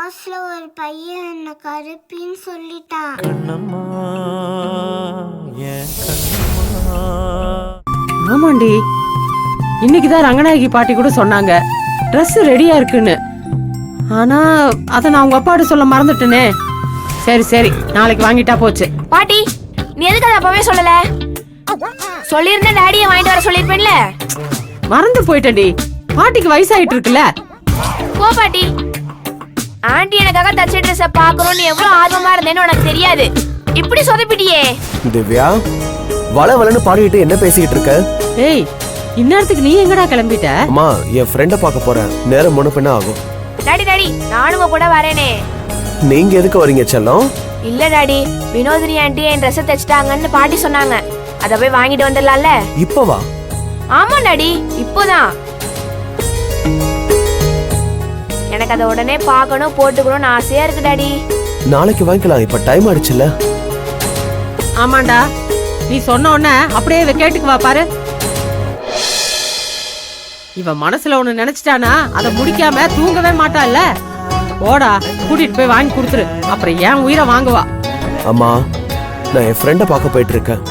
கிளாஸ்ல ஒரு பையன் என்ன கருப்பின்னு சொல்லிட்டான். கண்ணம்மா ஏன் கண்ணம்மா. ஆமாண்டி, இன்னைக்குதான் ரங்கநாயகி பாட்டி கூட சொன்னாங்க ட்ரெஸ் ரெடியா இருக்குன்னு. ஆனா அத நான் உங்க அப்பாட்ட சொல்ல மறந்துட்டேனே. சரி சரி, நாளைக்கு வாங்கிட்டா போச்சு. பாட்டி, நீ எதுக்கு அதை அப்பவே சொல்லல? சொல்லிருந்தா டாடியை வாங்கிட்டு வர சொல்லிருப்பேன்ல. மறந்து போயிட்டேன்டி, பாட்டிக்கு வயசாயிட்டு இருக்குல்ல. போ பாட்டி. ஆண்டி எனக்காக தச்ச ட்ரெஸ் பாக்கணும்னு எவ்வளவு ஆர்வமா இருந்தேன்னு உனக்கு தெரியாது. இப்படி சொதப்பிட்டியே. திவ்யா, வளவளன்னு பாடிட்டு என்ன பேசிட்டு இருக்க? ஏய், இந்நேரத்துக்கு நீ எங்கடா கிளம்பிட்ட? அம்மா, என் ஃப்ரெண்ட பார்க்க போறேன். நேரம் முன்ன பின்ன ஆகும். டாடி டாடி, நானும் கூட வரேனே. நீங்க எதுக்கு வரீங்க செல்லம்? இல்ல டாடி, வினோதினி ஆண்டி என் ட்ரெஸ் தச்சிட்டாங்கன்னு பாட்டி சொன்னாங்க. அத போய் வாங்கிட்டு வந்துடலாம்ல. இப்பவா? ஆமா டாடி, இப்போதான். எனக்கு அதை உடனே பார்க்கணும் போட்டுக்கணும்னு ஆசையா இருக்கு டாடி. நாளைக்கு வாங்கிக்கலாம், இப்ப டைம் ஆயிடுச்சுல. ஆமாண்டா, நீ சொன்ன உடனே அப்படியே இவ கேட்டுக்கு வா பாரு. இவ மனசுல ஒண்ணு நினைச்சிட்டானா அதை முடிக்காம தூங்கவே மாட்டாள்ல. ஓடா, கூட்டிட்டு போய் வாங்கி கொடுத்துரு, அப்புறம் ஏன் உயிரை வாங்குவா. அம்மா, நான் என் ஃப்ரெண்ட பார்க்க போயிட்டு இருக்கேன்.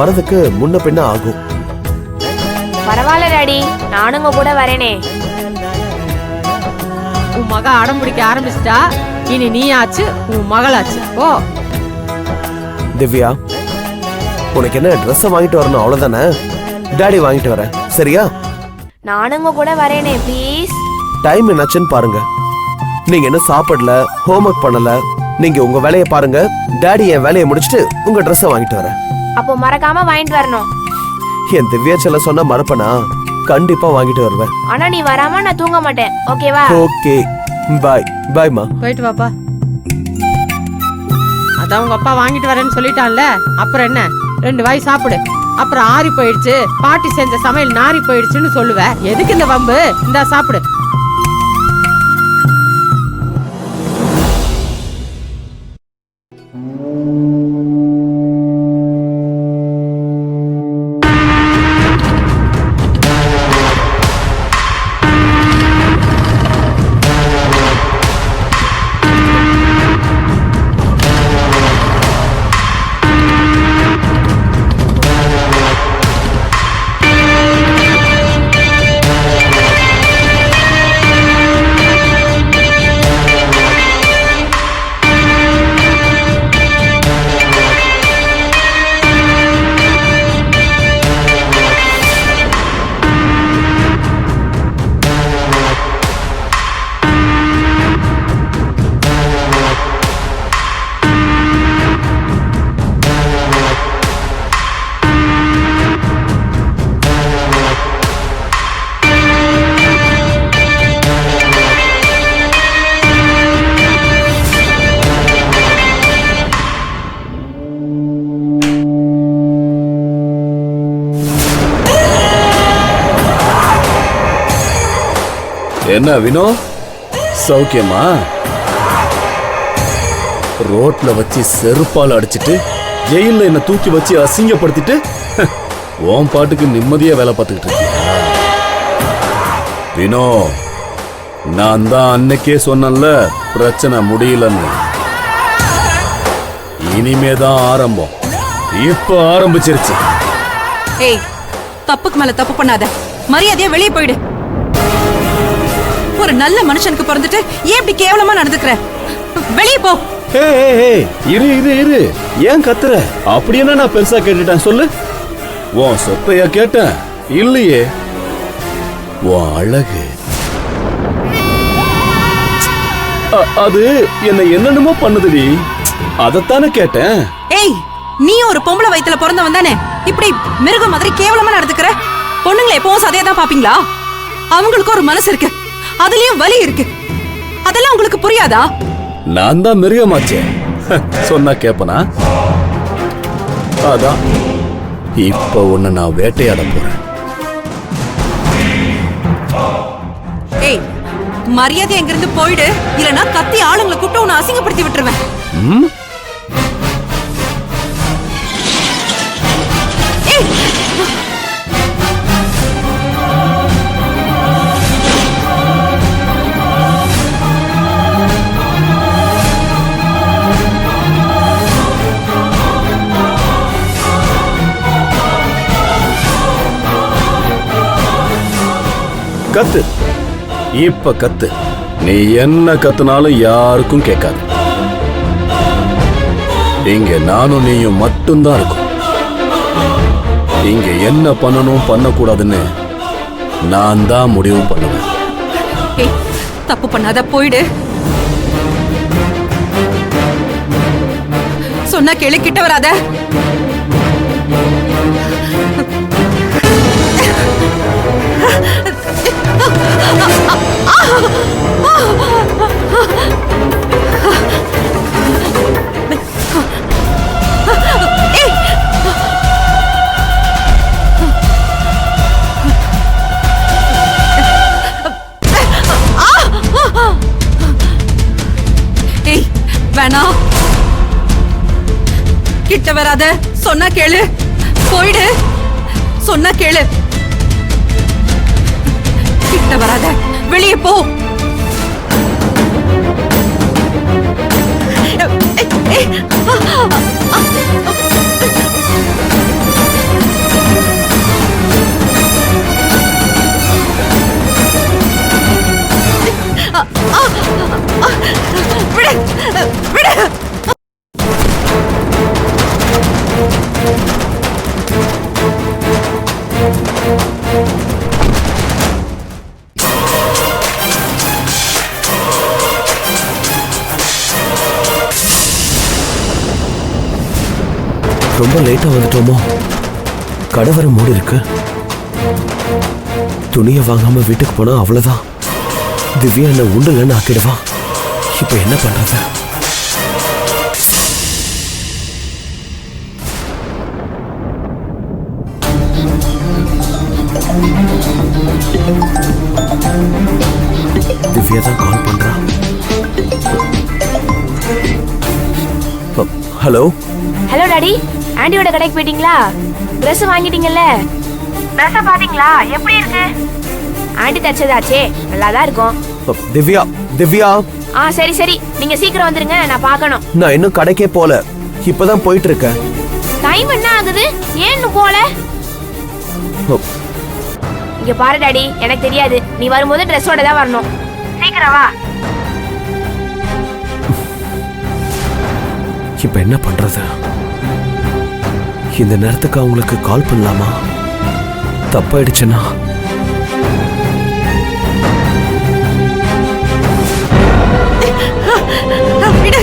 வரதுக்கு முன்ன பின்ன ஆகும். பரவாயில்ல டாடி, நானும் கூட வரேனே. உன் மக அடம் பிடிக்க ஆரம்பிச்சிட்டா, இனி நீ ஆச்சு உன் மகளாச்சு. ஓ திவ்யா, உனக்கு என்ன ட்ரெஸ் வாங்கிட்டு வரணும் அவ்வளவுதானே? டாடி வாங்கிட்டு வரேன், சரியா? நானும் கூட வரேனே ப்ளீஸ். டைம் என்னாச்சுன்னு பாருங்க. நீங்க என்ன சாப்பிடல, ஹோம்ஒர்க் பண்ணல. நீங்க உங்க வேலையை பாருங்க. டாடி என் வேலையை முடிச்சிட்டு உங்க ட்ரெஸ் வாங்கிட்டு வரேன். அப்போ மறக்காம வாங்கிட்டு வரணும். என் திவ்யா செல்ல சொன்னா மறப்பனா? கண்டிப்பா வாங்கிட்டு வருவேன். ஆனா நீ வராம நான் தூங்க மாட்டேன், ஓகேவா? ஓகே, பாய். பாய்மா. போயிட்டு வாப்பா. அதான் உங்க அப்பா வாங்கிட்டு வரேன்னு சொல்லிட்டான்ல, அப்புறம் என்ன, 2 வாய் சாப்பிடு. அப்புறம் ஆறி போயிடுச்சு, பாட்டி செஞ்ச சமையல் நாரி போயிடுச்சுன்னு சொல்லுவ. எதுக்கு இந்த வம்பு? இந்தா சாப்பிடு. என்ன வினோ, சௌக்கியமா? ரோட்ல வச்சு செருப்பால் அடிச்சிட்டு ஜெயில என்ன தூக்கி வச்சு அசிங்கப்படுத்திட்டு உன் பாட்டுக்கு நிம்மதியா வேலை பார்த்துக்கிட்டு இருக்கியா? வினோ, நான் தான் அன்னைக்கே சொன்னேன்ல பிரச்சனை முடியலன்னு. இனிமேதான் ஆரம்பம். இப்ப ஆரம்பிச்சிருச்சு. ஏய், தப்புக்கு மேல தப்பு பண்ணாத. மரியாதையா வெளியே போயிடு. ஒரு நல்ல மனுஷனுக்கு பிறந்துட்டு ஏன் இப்படி கேவலமா நடந்துக்கிற? வெளியே போ. இரு இரு இரு, ஏன் கத்துற? அப்படி என்ன நான் பெருசா கேட்டுட்டேன் சொல்லு? உன் சொத்தையா கேட்டேன்? இல்லையே, உன் அழகு. அது என்ன என்னென்னமோ பண்ணுதுடி, அதத்தானே கேட்டேன். ஏய், நீ ஒரு பொம்பளை வயித்துல பிறந்தவன் தானே? இப்படி மிருகம் மாதிரி கேவலமா நடந்துக்கிற? பொண்ணுங்களை எப்பவும் சதையதான் பாப்பீங்களா? அவங்களுக்கு ஒரு மனசு இருக்கு, அதுலயும் வலி இருக்கு. அதெல்லாம் உங்களுக்கு புரியாதா? நான் தான் மிருகமாச்சே, சொன்னா கேப்பனா? அதான் இப்ப உன்னை நான் வேட்டையாட போறேன். ஏய், மரியாதை எங்கிருந்து போயிடு, இல்லனா கத்தி ஆளுங்களை கூப்பிட்டு உன்னை அசிங்கப்படுத்தி விட்டுருவேன். கத்து, இப்ப கத்து. நீ என்ன கத்துனாலும் யாருக்கும் கேட்காது. இங்க நானும் நீயும் மட்டும்தான் இருக்கும். இங்க என்ன பண்ணணும் பண்ணக்கூடாதுன்னு நான் தான் முடிவு பண்ணுவேன். ஏய், தப்பு பண்ணாத, போயிடு. சொன்னா கேளு, கிட்ட வராத. ஏய், வேணாம், கிட்ட வராத. சொன்னா கேளு, போயிடு. சொன்னா கேளு, கிட்ட வராத, வெளியே போ. விடு, விடு. ரொம்ப லேட்டா வந்துட்டோமோ? கடை வர மூடி இருக்கு. துணியை வாங்காம வீட்டுக்கு போனா அவ்வளவுதான். திவ்யா என்ன உண்டுலன்னு ஆக்கிடுவா. இப்ப என்ன பண்றது? திவ்யா தான் கால் பண்றா. ஹலோ ஹலோ டாடி, ஆண்டியோட கடைக்கு போயிட்டீங்களா? Dress வாங்கிட்டீங்கல்ல? Dress பாத்தீங்களா? எப்படி இருக்கு? ஆண்டி தச்சதாச்சே, நல்லா தான் இருக்கும். திவ்யா, திவ்யா. சரி சரி, நீங்க சீக்கிரம் வந்துருங்க, நான் பார்க்கணும். நான் இன்னும் கடைக்கே போல, இப்பதான் போயிட்டு இருக்கேன். டைம் என்ன ஆகுது? ஏன்னு போல? இங்க பாரு டாடி, எனக்கு தெரியாது. நீ வரும்போது ட்ரெஸ்ஸோட தான் வரணும். சீக்கிரம் வா. இப்ப என்ன பண்றது? இந்த நேரத்துக்கு அவங்களுக்கு கால் பண்ணலாமா? தப்பாயிடுச்சுன்னா விடு,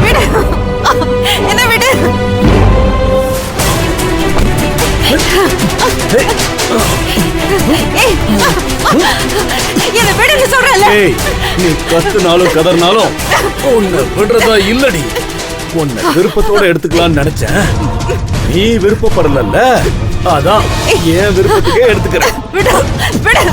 விடு, என்ன விடு. என்ன விடுன்னு சொல்றல. ஏய், நீ கத்துனாலும் கதர்னாலும் உன்னை விடுறதா இல்லடி. உன்னை விருப்பத்தோட எடுத்துக்கலாம்னு நினைச்சேன். நீ விருப்பப்படல, அதான் என் விருப்பத்துக்கே எடுத்துக்கிறேன். விடு, விடு.